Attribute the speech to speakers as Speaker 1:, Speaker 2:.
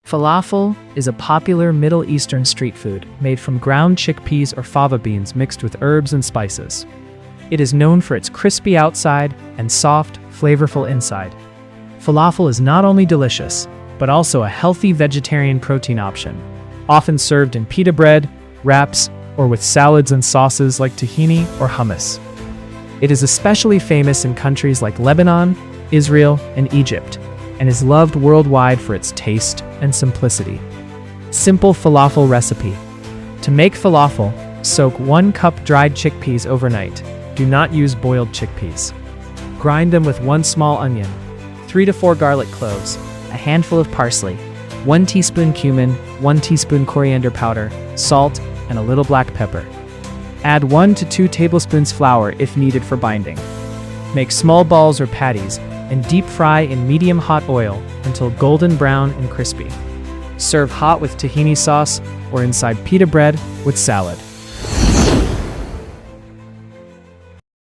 Speaker 1: Falafel is a popular Middle Eastern street food made from ground chickpeas or fava beans mixed with herbs and spices. It is known for its crispy outside and soft, flavorful inside. Falafel is not only delicious, but also a healthy vegetarian protein option, often served in pita bread, wraps, or with salads and sauces like tahini or hummus. It is especially famous in countries like Lebanon, Israel, and Egypt, and is loved worldwide for its taste and simplicity. Simple falafel recipe. To make falafel, soak 1 cup dried chickpeas overnight. Do not use boiled chickpeas. Grind them with 1 small onion, 3 to 4 garlic cloves, a handful of parsley, 1 teaspoon cumin, 1 teaspoon coriander powder, salt, and a little black pepper. Add 1 to 2 tablespoons flour if needed for binding. Make small balls or patties and deep fry in medium-hot oil until golden brown and crispy. Serve hot with tahini sauce or inside pita bread with salad.